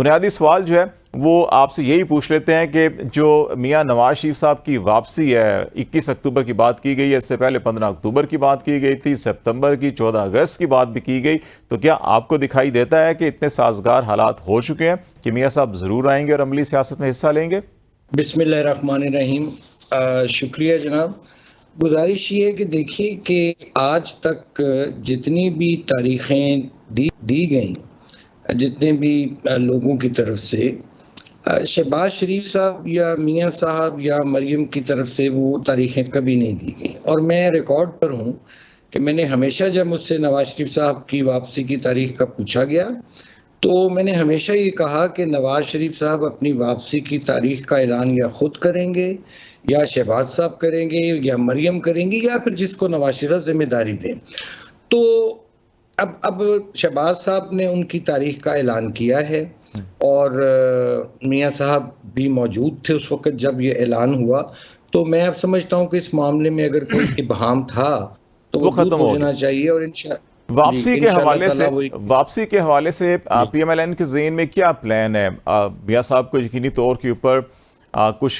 बुनियादी सवाल जो है वो आपसे यही पूछ लेते हैं कि जो मियां नवाज शरीफ साहब की वापसी है, 21 अक्टूबर की बात की गई है, इससे पहले 15 अक्टूबर की बात की गई थी, सितंबर की, 14 अगस्त की बात भी की गई, तो क्या आपको दिखाई देता है कि इतने साजगार हालात हो चुके हैं कि मियां साहब जरूर आएंगे और अमली सियासत में हिस्सा लेंगे? बिस्मिल्लाहिर्रहमानिर्रहीम। शुक्रिया जनाब। गुजारिश ये है कि देखिए कि आज तक जितनी भी तारीखें दी गई, जितने भी लोगों की तरफ से, शहबाज शरीफ साहब या मियां साहब या मरियम की तरफ से वो तारीखें कभी नहीं दी गई। और मैं रिकॉर्ड पर हूँ कि मैंने हमेशा, जब मुझसे नवाज शरीफ साहब की वापसी की तारीख का पूछा गया, तो मैंने हमेशा ये कहा कि नवाज शरीफ साहब अपनी वापसी की तारीख का ऐलान या खुद करेंगे, या शहबाज साहब करेंगे, या मरियम करेंगी, या फिर जिसको नवाज शरीफ जिम्मेदारी दें। तो अब शहबाज साहब ने उनकी तारीख का ऐलान किया है, और मियां साहब भी मौजूद थे उस वक्त जब ये ऐलान हुआ। तो मैं अब समझता हूँ कि इस मामले में अगर कोई इबहम था तो वो दूर हो जाना चाहिए। और वापसी के हवाले से पीएमएलएन के ज़हन में क्या प्लान है? मियां साहब को यकीनी तौर के ऊपर कुछ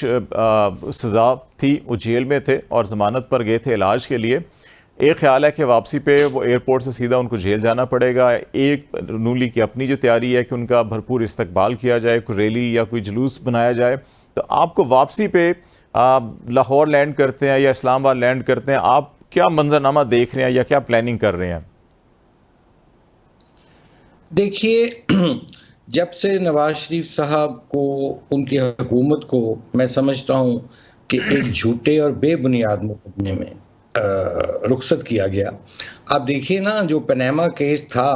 सज़ा थी, वो जेल में थे और ज़मानत पर गए थे इलाज के लिए। एक ख्याल है कि वापसी पे वो एयरपोर्ट से सीधा उनको जेल जाना पड़ेगा। एक नूली की अपनी जो तैयारी है कि उनका भरपूर इस्तकबाल किया जाए, कोई रैली या कोई जुलूस बनाया जाए। तो आपको वापसी पे लाहौर लैंड करते हैं या इस्लामाबाद लैंड करते हैं, आप क्या मंजरनामा देख रहे हैं या क्या प्लानिंग कर रहे हैं? देखिए, जब से नवाज शरीफ साहब को, उनकी हुकूमत को, मैं समझता हूँ कि एक झूठे और बेबुनियाद मुकदमे में रुखसत किया गया। आप देखिए ना, जो पनामा केस था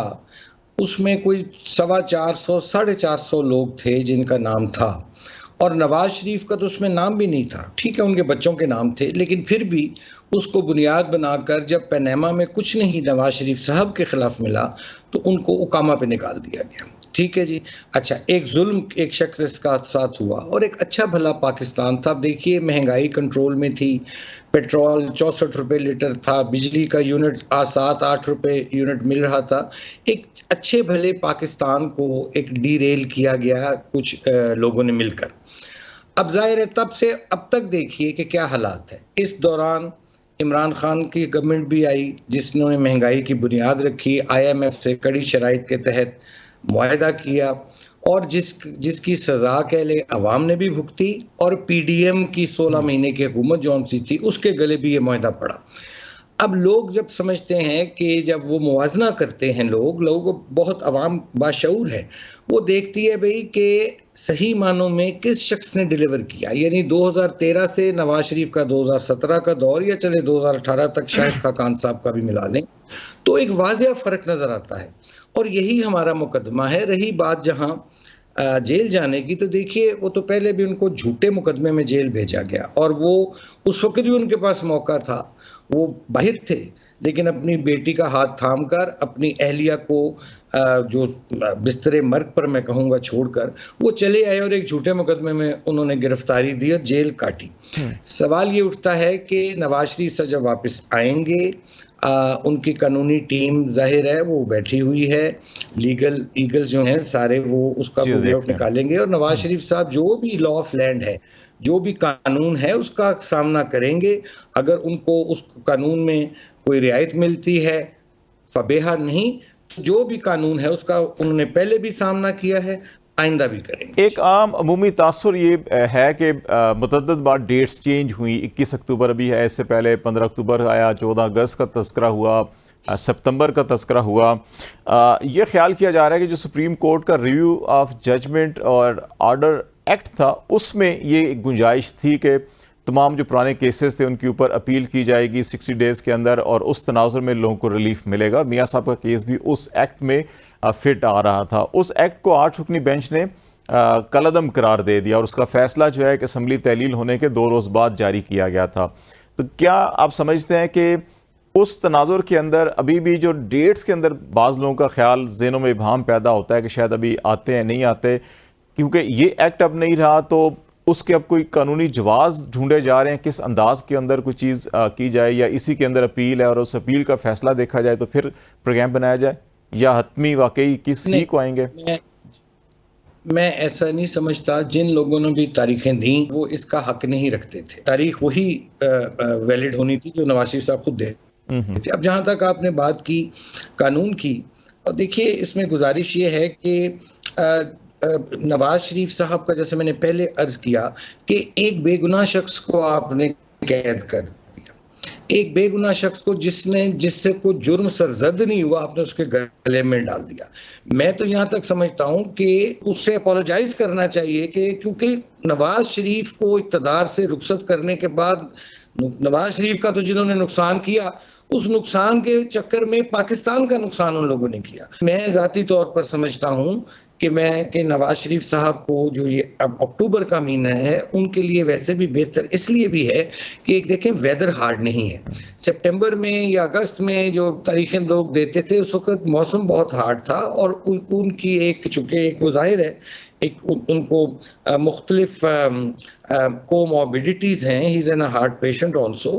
उसमें कोई 450 450 लोग थे जिनका नाम था, और नवाज शरीफ का तो उसमें नाम भी नहीं था। ठीक है, उनके बच्चों के नाम थे, लेकिन फिर भी उसको बुनियाद बनाकर जब पनामा में कुछ नहीं नवाज शरीफ साहब के खिलाफ मिला तो उनको उकामा पे निकाल दिया गया। ठीक है जी। अच्छा, एक जुल्म एक शख्स इसका साथ हुआ और एक अच्छा भला पाकिस्तान था। अब देखिए, महंगाई कंट्रोल में थी, पेट्रोल 64 रुपये लीटर था, बिजली का यूनिट 7-8 रुपये यूनिट मिल रहा था। एक अच्छे भले पाकिस्तान को एक डीरेल किया गया कुछ लोगों ने मिलकर। अब जाहिर है, तब से अब तक देखिए कि क्या हालात है। इस दौरान इमरान खान की गवर्नमेंट भी आई जिसने महंगाई की बुनियाद रखी, IMF से कड़ी शराइत के तहत मुआहदा किया, और जिसकी सज़ा के लिए अवाम ने भी भुगती, और PDM की 16 महीने की हुकूमत जौन सी थी उसके गले भी ये मुआहदा पड़ा। अब लोग जब समझते हैं कि जब वो मुवाजना करते हैं, लोगों को बहुत अवाम बाशऊर है, वो देखती है भाई कि सही मानों में किस शख्स ने डिलीवर किया। यानी 2013 से नवाज शरीफ का 2017 का दौर, या चले 2018 तक शायद खाकान साहब का भी मिला लें, तो एक वाज़ेह फ़र्क नज़र आता है। और यही हमारा मुकदमा है। रही बात जहाँ जेल जाने की, तो देखिए, वो तो पहले भी उनको झूठे मुकदमे में जेल भेजा गया, और वो उस वक्त भी उनके पास मौका था, वो बाहर थे, लेकिन अपनी बेटी का हाथ थामकर, अपनी अहलिया को जो बिस्तरे मर्ग पर मैं कहूँगा छोड़कर वो चले आए, और एक झूठे मुकदमे में उन्होंने गिरफ्तारी दी और जेल काटी। सवाल ये उठता है कि नवाज शरीफ से जब वापस आएंगे, उनकी कानूनी टीम जाहिर है वो बैठी हुई है, लीगल ईगल जो हैं सारे, वो उसका बुकआउट निकालेंगे, और नवाज शरीफ साहब जो भी लॉ ऑफ लैंड है, जो भी कानून है, उसका सामना करेंगे। अगर उनको उस कानून में कोई रियायत मिलती है, फबेहा नहीं, तो जो भी कानून है उसका उन्होंने पहले भी सामना किया है, आइंदा भी करेंगे। एक आम अमूमी तासुर ये है कि मुतअद्दिद बार डेट्स चेंज हुई। 21 अक्टूबर अभी है, इससे पहले 15 अक्टूबर आया, 14 अगस्त का तस्करा हुआ, सितंबर का तस्करा हुआ। ये ख्याल किया जा रहा है कि जो सुप्रीम कोर्ट का रिव्यू ऑफ जजमेंट और ऑर्डर एक्ट था, उसमें ये गुंजाइश थी कि तमाम जो पुराने केसेस थे उनके ऊपर अपील की जाएगी 60 डेज़ के अंदर, और उस तनाजुर में लोगों को रिलीफ मिलेगा। मियां साहब का केस भी उस एक्ट में फिट आ रहा था। उस एक्ट को 8 रुकनी बेंच ने कलअदम करार दे दिया, और उसका फैसला जो है कि असम्बली तहलील होने के 2 रोज़ बाद जारी किया गया था। तो क्या आप समझते हैं कि उस तनाजुर के अंदर अभी भी जो डेट्स के अंदर बाज़ लोगों का ख्याल ज़हनों में इबहम पैदा होता है कि शायद अभी आते हैं, नहीं आते, क्योंकि ये एक्ट अब नहीं रहा, तो उसके अब कोई कानूनी जवाज़ ढूंढे जा रहे हैं, किस अंदाज के अंदर कोई चीज़ की जाए, या इसी के अंदर अपील है और उस अपील का फैसला देखा जाए तो फिर प्रोग्राम बनाया जाए, या हतमी वाकई किस सी को आएंगे? मैं ऐसा नहीं समझता। जिन लोगों ने भी तारीखें दी वो इसका हक नहीं रखते थे। तारीख वही वैलिड होनी थी जो नवाज शरीफ साहब खुद दे थे। अब जहां तक आपने बात की कानून की, और देखिए इसमें गुजारिश ये है कि नवाज शरीफ साहब का, जैसे मैंने पहले अर्ज किया, कि एक बेगुनाह शख्स को आपने कैद कर दिया, एक बेगुनाह शख्स को जिससे कोई जुर्म सरजद नहीं हुआ, आपने उसके गले में डाल दिया। मैं तो यहां तक समझता हूं कि उससे अपोलोजाइज करना चाहिए, कि क्योंकि नवाज शरीफ को इक़्तिदार से रुखसत करने के बाद नवाज शरीफ का तो जिन्होंने नुकसान किया, उस नुकसान के चक्कर में पाकिस्तान का नुकसान उन लोगों ने किया। मैं जाती तौर पर समझता हूं कि नवाज शरीफ साहब को जो ये अब अक्टूबर का महीना है, उनके लिए वैसे भी बेहतर इसलिए भी है कि एक देखें वेदर हार्ड नहीं है। सितंबर में या अगस्त में जो तारीखें लोग देते थे उस वक्त मौसम बहुत हार्ड था, और उनकी एक चूंकि एक वो जाहिर है एक उनको मुख्तलिफ कोमॉर्बिडिटीज हैं, he is an heart patient also,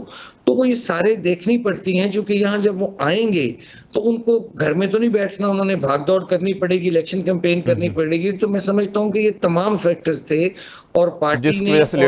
तो वो ये सारे देखनी पड़ती हैं। जो कि यहाँ जब वो आएंगे तो उनको घर में तो नहीं बैठना, उन्होंने भाग दौड़ करनी पड़ेगी, इलेक्शन कैंपेन करनी पड़ेगी। तो मैं समझता हूँ कि ये तमाम फैक्टर्स थे, और पार्टी जिसकी ने वजह से